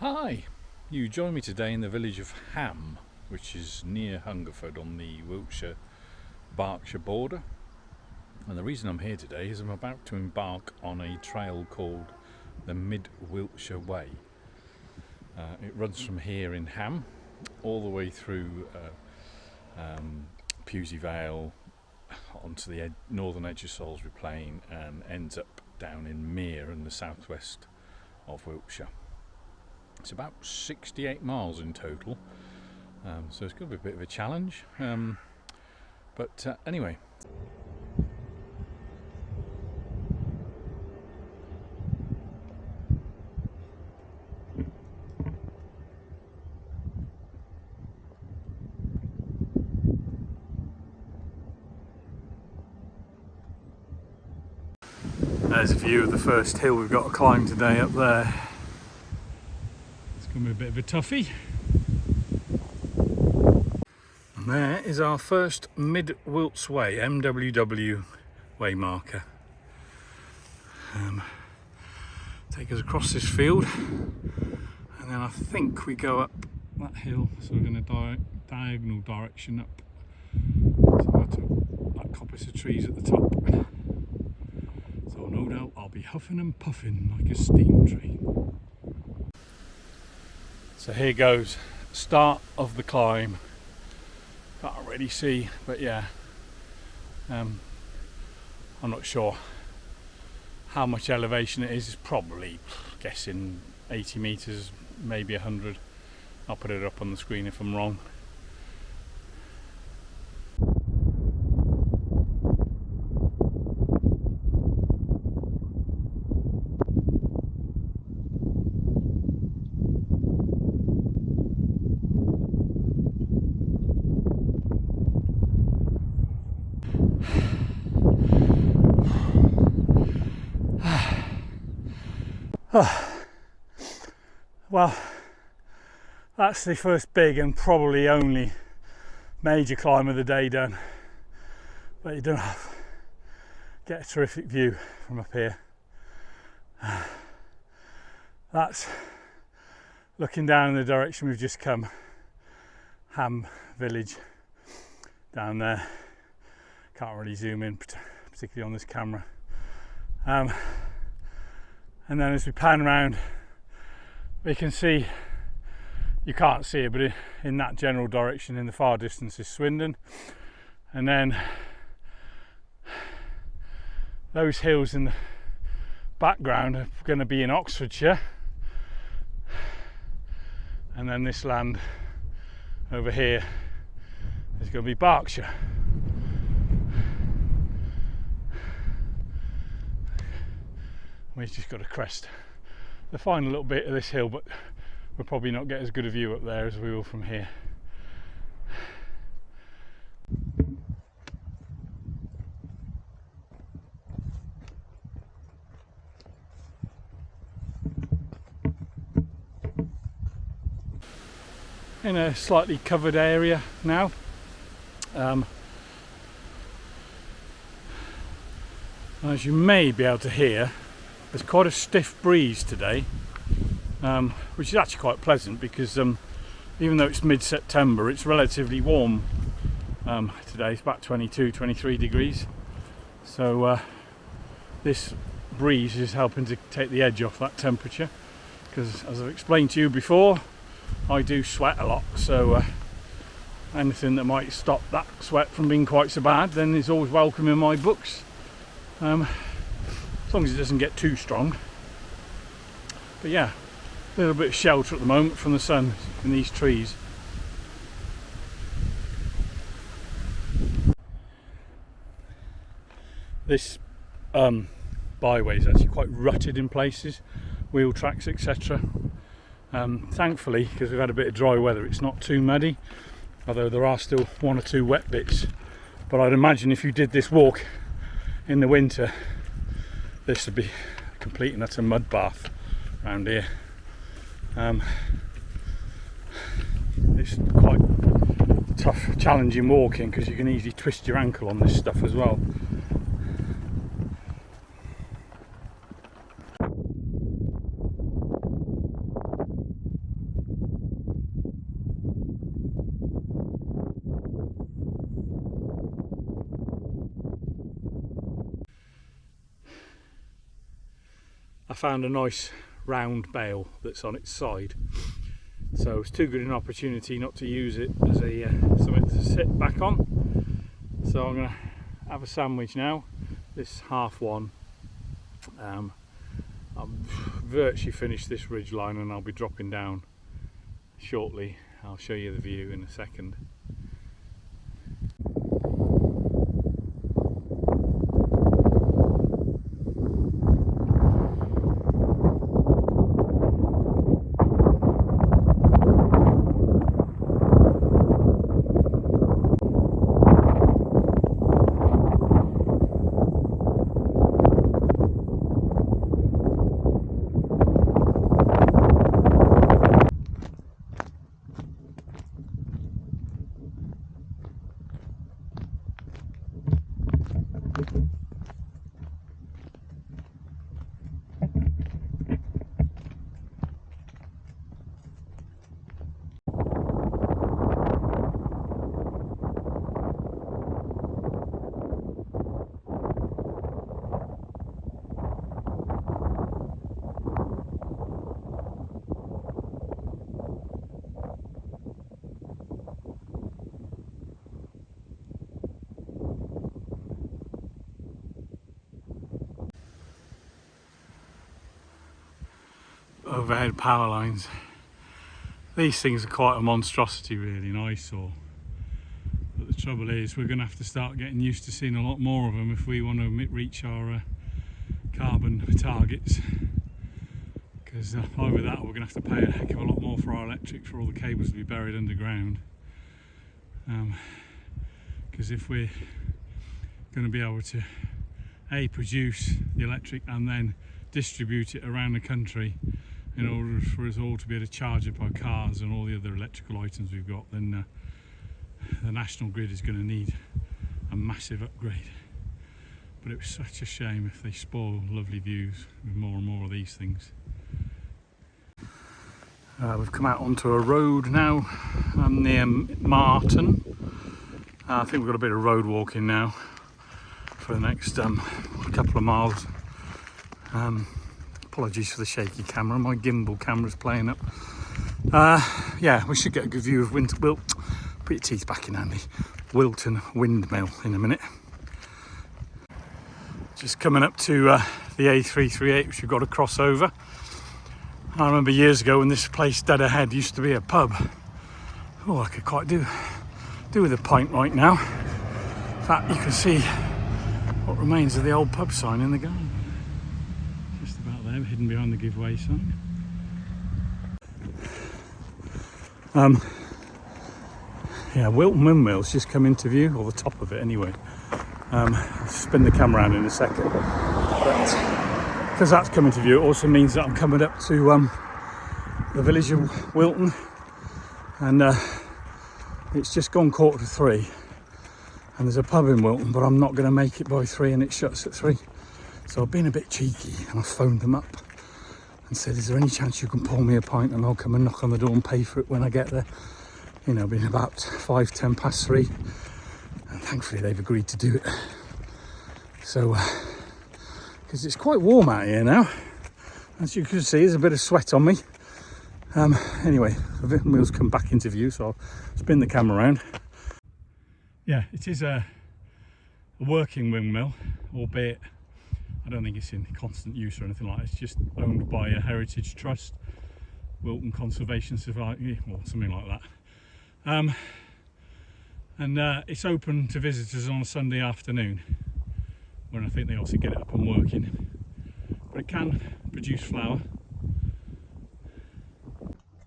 Hi, you join me today in the village of Ham, which is near Hungerford on the Wiltshire-Berkshire border. And the reason I'm here today is I'm about to embark on a trail called the Mid Wilts Way. It runs from here in Ham all the way through Pewsey Vale onto the northern edge of Salisbury Plain and ends up down in Mere in the southwest of Wiltshire. It's about 68 miles in total, so it's going to be a bit of a challenge, but anyway. There's a view of the first hill we've got to climb today up there. It's going to be a bit of a toughie. And there is our first Mid Wilts Way, MWW way marker. Take us across this field, and then I think we go up that hill, so we're going to diagonal direction up. So that coppice of trees at the top. So no doubt I'll be huffing and puffing like a steam train. So here goes, start of the climb. Can't really see, but yeah, I'm not sure how much elevation it is. It's probably, guessing 80 metres, maybe 100. I'll put it up on the screen if I'm wrong. Well, that's the first big and probably only major climb of the day done, but you don't get a terrific view from up here. That's looking down in the direction we've just come, Ham village down there. Can't really zoom in, particularly on this camera. And then as we pan around, we can see, you can't see it, but in that general direction in the far distance is Swindon. And then those hills in the background are going to be in Oxfordshire. And then this land over here is going to be Berkshire. We've just got to crest the final little bit of this hill, but we'll probably not get as good a view up there as we will from here. In a slightly covered area now. As you may be able to hear, there's quite a stiff breeze today, which is actually quite pleasant because even though it's mid-September, it's relatively warm today. It's about 22-23 degrees. So this breeze is helping to take the edge off that temperature, because as I've explained to you before, I do sweat a lot, so anything that might stop that sweat from being quite so bad then is always welcome in my books. As long as it doesn't get too strong. But yeah, a little bit of shelter at the moment from the sun in these trees. This byway is actually quite rutted in places, wheel tracks, etc. Thankfully, because we've had a bit of dry weather, it's not too muddy, although there are still one or two wet bits. But I'd imagine if you did this walk in the winter, this would be a complete and utter mud bath around here. It's quite tough, challenging walking because you can easily twist your ankle on this stuff as well. I found a nice round bale that's on its side, so it's too good an opportunity not to use it as a something to sit back on. So I'm gonna have a sandwich now. This half-one. I've virtually finished this ridge line and I'll be dropping down shortly. I'll show you the view in a second. Overhead power lines. These things are quite a monstrosity really, an eyesore. But the trouble is we're going to have to start getting used to seeing a lot more of them if we want to reach our carbon targets. Because either that or we're going to have to pay a heck of a lot more for our electric, for all the cables to be buried underground. Because if we're going to be able to produce the electric and then distribute it around the country in order for us all to be able to charge up our cars and all the other electrical items we've got, then the national grid is going to need a massive upgrade. But it was such a shame if they spoil lovely views with more and more of these things. We've come out onto a road now near Marton. I think we've got a bit of road walking now for the next couple of miles. Apologies for the shaky camera, my gimbal camera's playing up. Yeah, we should get a good view of Wilton. Put your teeth back in, Andy. Wilton windmill in a minute. Just coming up to the A338, which we've got to cross over. I remember years ago when this place dead ahead used to be a pub. Oh, I could quite do with a pint right now. In fact, you can see what remains of the old pub sign in the garden. Just about there, hidden behind the giveaway sign. Yeah, Wilton windmills just come into view, or the top of it anyway. I'll spin the camera around in a second. But because that's coming to view, it also means that I'm coming up to the village of Wilton, and it's just gone 3:15, and there's a pub in Wilton, but I'm not going to make it by 3 and it shuts at 3. So I've been a bit cheeky and I phoned them up and said, is there any chance you can pour me a pint and I'll come and knock on the door and pay for it when I get there? You know, been about 5-10 past 3, and thankfully they've agreed to do it. So because it's quite warm out here now, as you can see, there's a bit of sweat on me. Anyway, the windmills come back into view, so I'll spin the camera around. Yeah, it is a working windmill, albeit I don't think it's in constant use or anything like that. It's just owned by a heritage trust, Wilton Conservation Society, or something like that. And it's open to visitors on a Sunday afternoon, when I think they also get it up and working. But it can produce flour.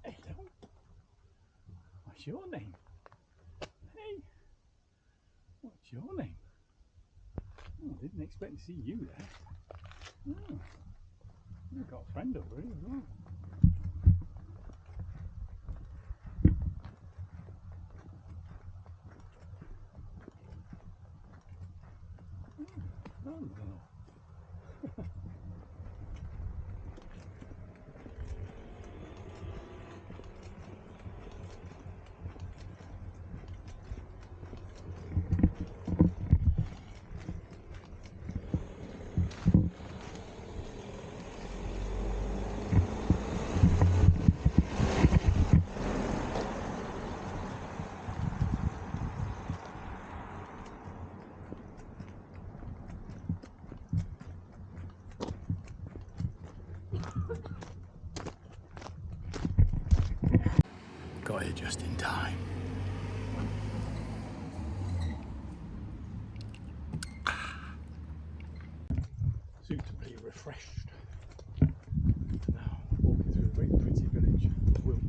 Hello. What's your name? Hey, what's your name? Oh, I didn't expect to see you there. Oh, you've got a friend over here as well. got here just in time. Suitably refreshed. Now walking through a very pretty village, Wilton.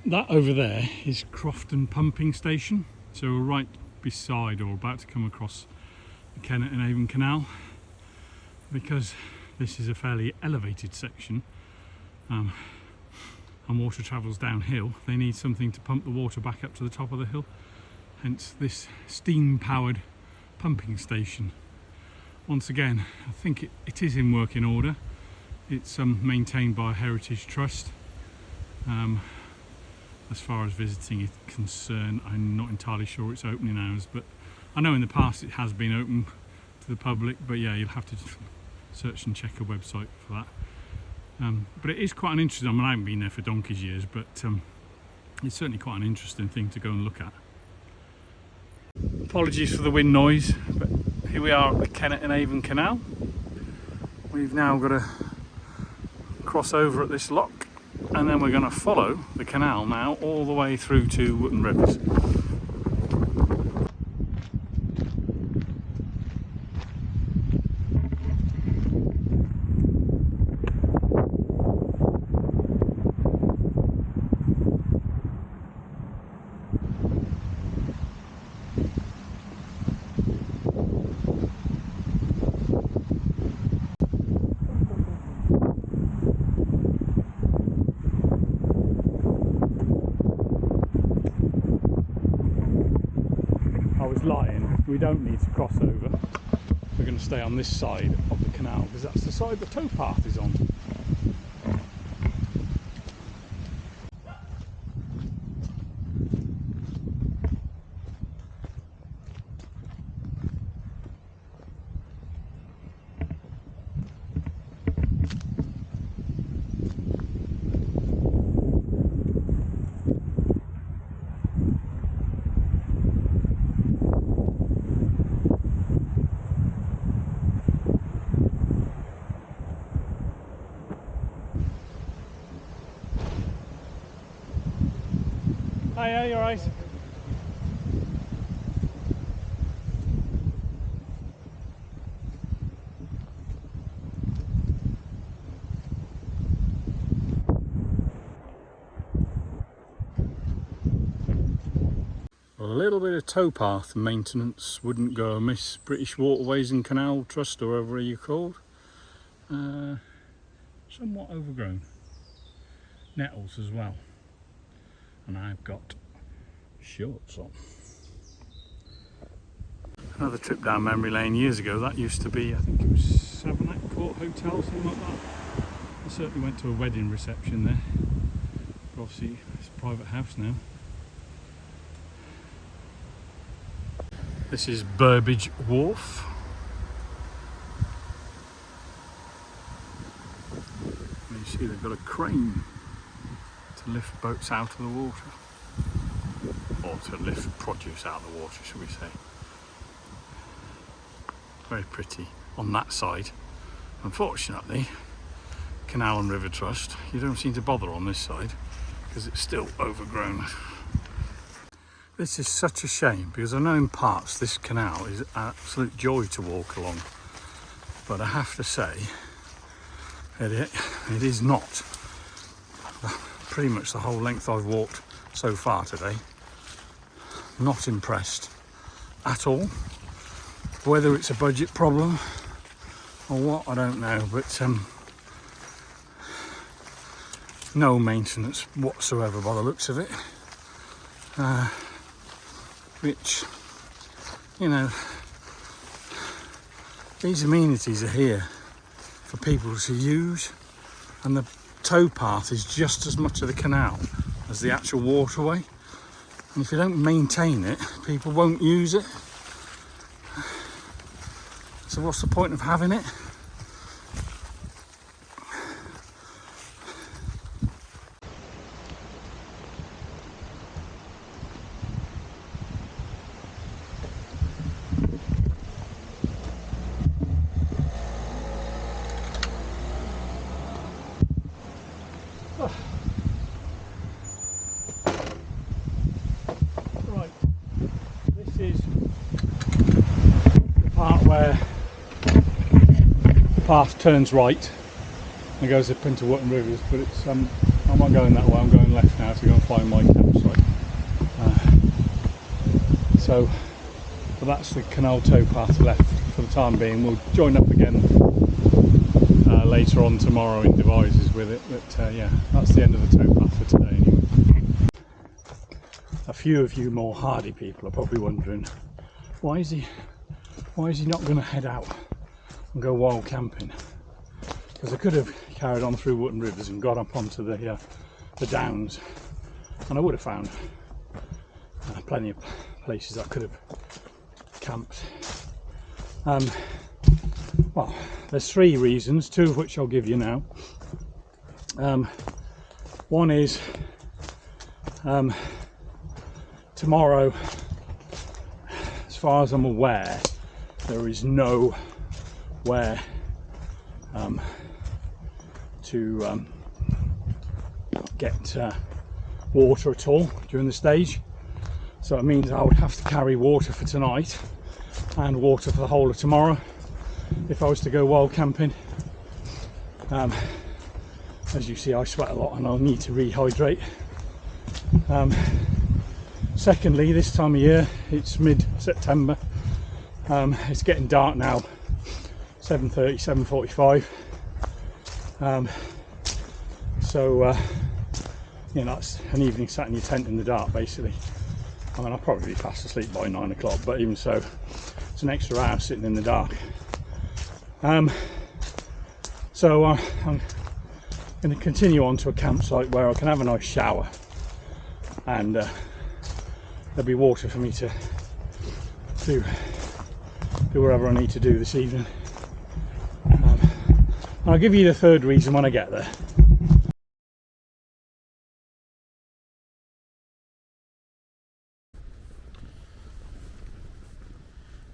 That over there is Crofton pumping station, so we're right beside or about to come across the Kennet and Avon Canal. Because this is a fairly elevated section and water travels downhill, they need something to pump the water back up to the top of the hill, hence this steam powered pumping station. Once again, I think it is in working order. It's maintained by a Heritage Trust. As far as visiting is concerned, I'm not entirely sure its opening hours, but I know in the past it has been open to the public, but yeah, you'll have to search and check a website for that. But it is quite an interesting, I mean, I haven't been there for donkey's years, but it's certainly quite an interesting thing to go and look at. Apologies for the wind noise, but here we are at the Kennet and Avon Canal. We've now got to cross over at this lock, and then we're going to follow the canal now all the way through to Wootton Rivers. We don't need to cross over. We're going to stay on this side of the canal because that's the side the towpath is on. Hiya, you alright? A little bit of towpath maintenance wouldn't go amiss. British Waterways and Canal Trust, or whatever you're called. Somewhat overgrown. Nettles as well. And I've got shorts on. Another trip down memory lane years ago. That used to be, I think it was Savernake Court Hotel, something like that. I certainly went to a wedding reception there. But obviously it's a private house now. This is Burbage Wharf. You see they've got a crane to lift boats out of the water, or to lift produce out of the water, shall we say. Very pretty on that side. Unfortunately, Canal and River Trust, you don't seem to bother on this side because it's still overgrown. This is such a shame, because I know in parts this canal is an absolute joy to walk along, but I have to say it is not. Pretty much the whole length I've walked so far today, not impressed at all. Whether it's a budget problem or what, I don't know, but no maintenance whatsoever by the looks of it. Which, you know, these amenities are here for people to use, and the towpath is just as much of the canal as the actual waterway, and if you don't maintain it, people won't use it. So what's the point of having it? Right, this is the part where the path turns right and goes up into Wootton Rivers, but it's I'm not going that way, I'm going left now to go and find my campsite. But that's the canal towpath left for the time being. We'll join up again later on tomorrow in Devizes with it, but yeah, that's the end of the towpath for today anyway. A few of you more hardy people are probably wondering, why is he not going to head out and go wild camping? Because I could have carried on through Wootton Rivers and got up onto the downs, and I would have found plenty of places I could have camped. Well, there's three reasons, two of which I'll give you now. One is tomorrow, as far as I'm aware, there is nowhere to get water at all during the stage, so it means I would have to carry water for tonight and water for the whole of tomorrow if I was to go wild camping. As you see, I sweat a lot and I'll need to rehydrate. Secondly, this time of year, it's mid-September, it's getting dark now, 7:30, 7:45, so you know, that's an evening sat in your tent in the dark basically. I mean, I'll probably be fast asleep by 9 o'clock, but even so, it's an extra hour sitting in the dark. So I'm going to continue on to a campsite where I can have a nice shower, and there'll be water for me to do whatever I need to do this evening. I'll give you the third reason when I get there.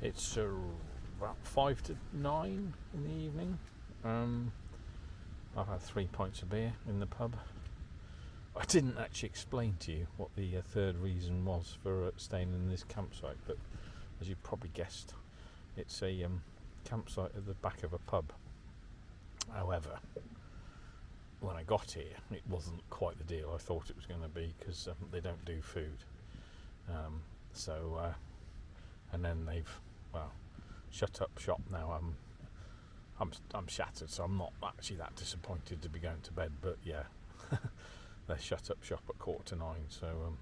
It's about 5 to 9 in the evening. I've had 3 pints of beer in the pub. I didn't actually explain to you what the third reason was for staying in this campsite, but as you probably guessed, it's a campsite at the back of a pub. However, when I got here, it wasn't quite the deal I thought it was going to be, because they don't do food. And then they've, well, shut up shop now. I'm shattered, so I'm not actually that disappointed to be going to bed, but yeah, they shut up shop at 8:45, so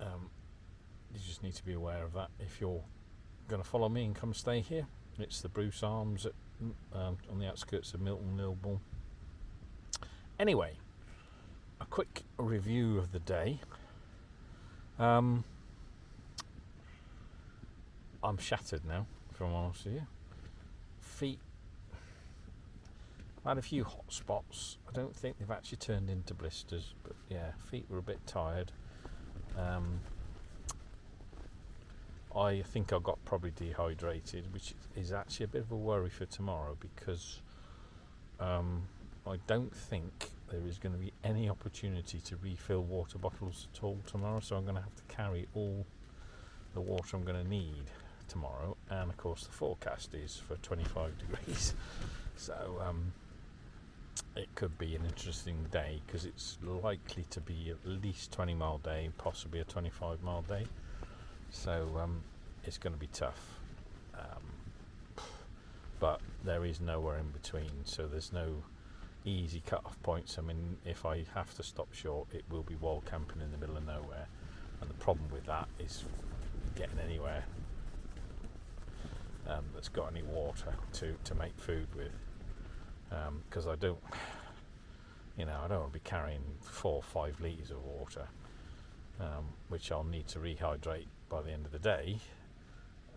you just need to be aware of that if you're going to follow me and come stay here. It's the Bruce Arms on the outskirts of Milton, Lilburn. Anyway, a quick review of the day. I'm shattered now, if I'm honest with you. Feet I had a few hot spots. I don't think they've actually turned into blisters, but yeah, feet were a bit tired. I think I got probably dehydrated, which is actually a bit of a worry for tomorrow, because I don't think there is going to be any opportunity to refill water bottles at all tomorrow, so I'm going to have to carry all the water I'm going to need tomorrow. And of course the forecast is for 25 degrees, so it could be an interesting day, because it's likely to be at least 20-mile day, possibly a 25-mile day. So it's going to be tough, but there is nowhere in between, so there's no easy cut-off points. I mean, if I have to stop short, it will be wild camping in the middle of nowhere, and the problem with that is getting anywhere that's got any water to make food with, because I don't want to be carrying 4 or 5 litres of water, which I'll need to rehydrate by the end of the day.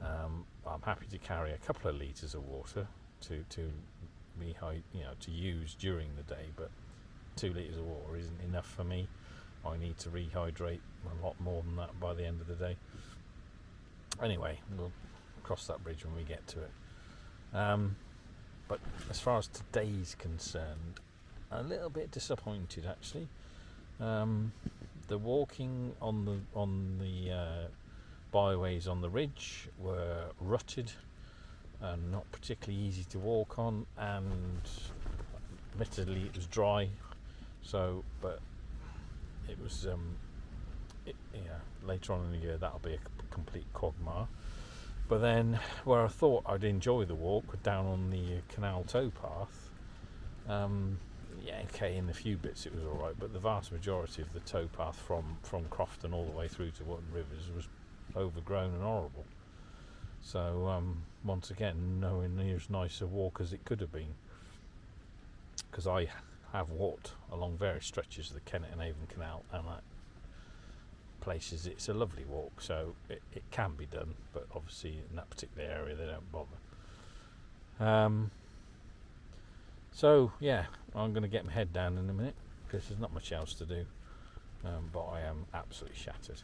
I'm happy to carry a couple of litres of water to use during the day, but 2 litres of water isn't enough for me. I need to rehydrate a lot more than that by the end of the day. Anyway, we'll cross that bridge when we get to it. But as far as today's concerned, a little bit disappointed actually. The walking on the byways on the ridge were rutted and not particularly easy to walk on, and admittedly it was dry, but it was later on in the year that'll be a complete quagmire. But then where I thought I'd enjoy the walk, down on the canal towpath, in a few bits it was alright, but the vast majority of the towpath from Crofton all the way through to Wootton Rivers was overgrown and horrible. So once again, nowhere near as nice a walk as it could have been, because I have walked along various stretches of the Kennet and Avon Canal, and that places it's a lovely walk, so it can be done, but obviously in that particular area they don't bother. So yeah, I'm going to get my head down in a minute, because there's not much else to do, but I am absolutely shattered.